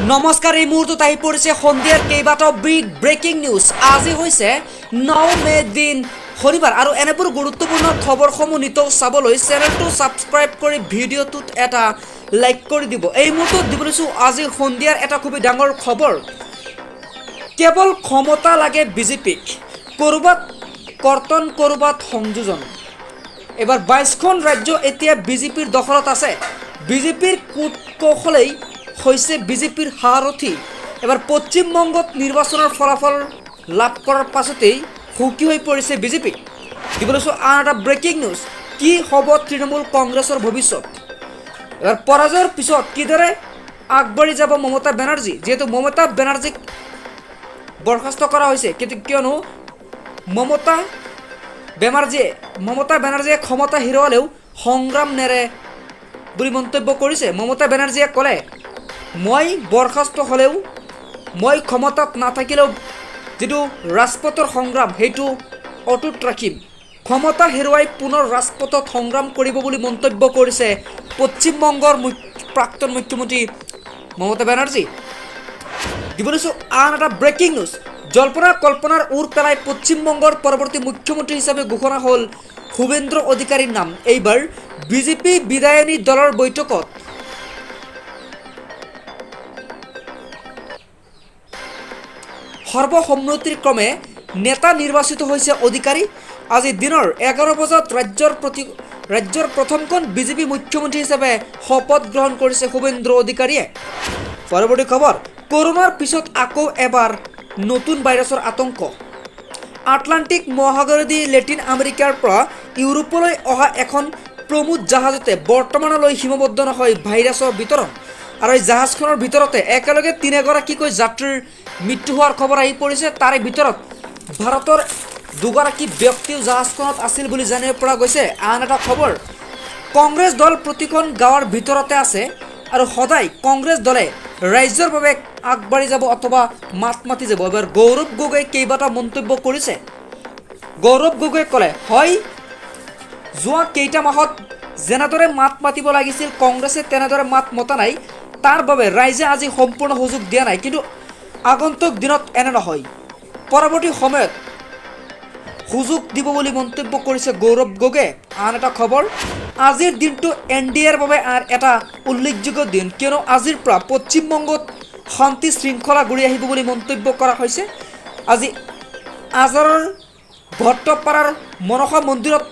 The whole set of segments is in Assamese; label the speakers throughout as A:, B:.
A: নমস্কাৰ, এই মুহূৰ্তত আহি পৰিছে সন্ধিয়াৰ কেইবাটাও বিগ ব্ৰেকিং নিউজ। আজি হৈছে 9 মে দিন শনিবাৰ আৰু এনেবোৰ গুৰুত্বপূৰ্ণ খবৰসমূহ নিতৌ চাবলৈ চেনেলটো ছাবস্ক্ৰাইব কৰি ভিডিঅ'টোত এটা লাইক কৰি দিব। এই মুহূৰ্তত দিবলৈছোঁ আজি সন্ধিয়াৰ এটা খুবেই ডাঙৰ খবৰ। কেৱল ক্ষমতা লাগে বিজেপিক, ক'ৰবাত কৰ্তন ক'ৰবাত সংযোজন। এবাৰ 22খন ৰাজ্য এতিয়া বিজেপিৰ দখলত আছে। বিজেপিৰ কূট কৌশলেই হৈছে বিজেপিৰ সাৰথি। এবাৰ পশ্চিমবংগত নিৰ্বাচনৰ ফলাফল লাভ কৰাৰ পাছতেই সুখী হৈ পৰিছে বিজেপি। দিবলৈছোঁ আন এটা ব্ৰেকিং নিউজ। কি হ'ব তৃণমূল কংগ্ৰেছৰ ভৱিষ্যত? এবাৰ পৰাজয়ৰ পিছত কিদৰে আগবাঢ়ি যাব মমতা বেনাৰ্জী? যিহেতু মমতা বেনাৰ্জীক বৰখাস্ত কৰা হৈছে, কিয়নো মমতা বেনাৰ্জীয়ে ক্ষমতা হেৰুৱালেও সংগ্ৰাম নেৰে বুলি মন্তব্য কৰিছে। মমতা বেনাৰ্জীয়ে ক'লে, মই বৰখাস্ত হ'লেও, মই ক্ষমতাত নাথাকিলেও যিটো ৰাজপথৰ সংগ্ৰাম সেইটো অটুট ৰাখিম। ক্ষমতা হেৰুৱাই পুনৰ ৰাজপথত সংগ্ৰাম কৰিব বুলি মন্তব্য কৰিছে পশ্চিমবংগৰ প্ৰাক্তন মুখ্যমন্ত্ৰী মমতা বেনাৰ্জী। দিবলৈছোঁ আন এটা ব্ৰেকিং নিউজ। জল্পনা কল্পনাৰ ওৰ পেলাই পশ্চিমবংগৰ পৰৱৰ্তী মুখ্যমন্ত্ৰী হিচাপে ঘোষণা হ'ল শুভেন্দ্ৰ অধিকাৰীৰ নাম। এইবাৰ বিজেপি বিধায়িনী দলৰ বৈঠকত সৰ্বসন্মতিক্ৰমে নেতা নিৰ্বাচিত হৈছে অধিকাৰী। আজি দিনৰ 11 বজাত ৰাজ্যৰ প্ৰথমখন বিজেপি মুখ্যমন্ত্ৰী হিচাপে শপত গ্ৰহণ কৰিছে শুভেন্দ্ৰ অধিকাৰীয়ে। পৰৱৰ্তী খবৰ, কৰোনাৰ পিছত আকৌ এবাৰ নতুন ভাইৰাছৰ আতংক। আটলাণ্টিক মহাসাগৰেদি লেটিন আমেৰিকাৰ পৰা ইউৰোপলৈ অহা এখন প্ৰমোদ জাহাজতে বৰ্তমানলৈ সীমাবদ্ধ নহয় ভাইৰাছৰ বিতৰণ। আৰু এই জাহাজখনৰ ভিতৰতে একেলগে 3গৰাকীকৈ যাত্ৰীৰ মৃত্যু হোৱাৰ খবৰ আহি পৰিছে। তাৰে ভিতৰত ভাৰতৰ 2গৰাকী ব্যক্তিও জাহাজখনত আছিল বুলি জানিব পৰা গৈছে। আন এটা খবৰ, কংগ্ৰেছ দল প্ৰতিখন গাঁৱৰ ভিতৰতে আছে আৰু সদায় কংগ্ৰেছ দলে ৰাজ্যৰ বাবে আগবাঢ়ি যাব অথবা মাত মাতি যাব। এবাৰ গৌৰৱ গগৈ কেইবাটা মন্তব্য কৰিছে। গৌৰৱ গগৈয়ে ক'লে, হয়, যোৱা কেইটা মাহত যেনেদৰে মাত মাতিব লাগিছিল কংগ্ৰেছে তেনেদৰে মাত মতা নাই। তাৰ বাবে ৰাইজে আজি সম্পূৰ্ণ সুযোগ দিয়া নাই, কিন্তু আগন্তুক দিনত এনে নহয়, পৰৱৰ্তী সময়ত সুযোগ দিব বুলি মন্তব্য কৰিছে গৌৰৱ গগৈয়ে। আন এটা খবৰ, আজিৰ দিনটো NDAৰ বাবে এটা উল্লেখযোগ্য দিন, কিয়নো আজিৰ পৰা পশ্চিমবংগত শান্তি শৃংখলা ঘূৰি আহিব বুলি মন্তব্য কৰা হৈছে। আজি আজাৰৰ ভট্টপাৰাৰ মনসা মন্দিৰত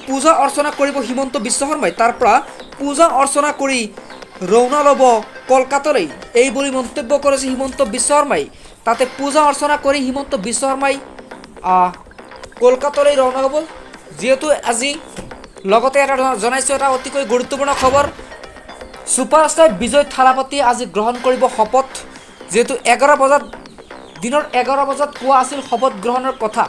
A: পূজা অৰ্চনা কৰিব হিমন্ত বিশ্ব শৰ্মাই। তাৰ পৰা পূজা অৰ্চনা কৰি ৰওনা ল'ব কলকাতালৈ, এই বুলি মন্তব্য কৰিছে হিমন্ত বিশ্ব শৰ্মাই। তাতে পূজা অৰ্চনা কৰি হিমন্ত বিশ্ব শৰ্মাই কলকাতালৈ ৰওনা হ'ব। যিহেতু আজি লগতে এটা জনাইছোঁ এটা অতিকৈ গুৰুত্বপূৰ্ণ খবৰ, ছুপাৰষ্টাৰ বিজয় থালাপতিয়ে আজি গ্ৰহণ কৰিব শপত। যিহেতু দিনৰ 11 বজাত পোৱা আছিল শপত গ্ৰহণৰ কথা।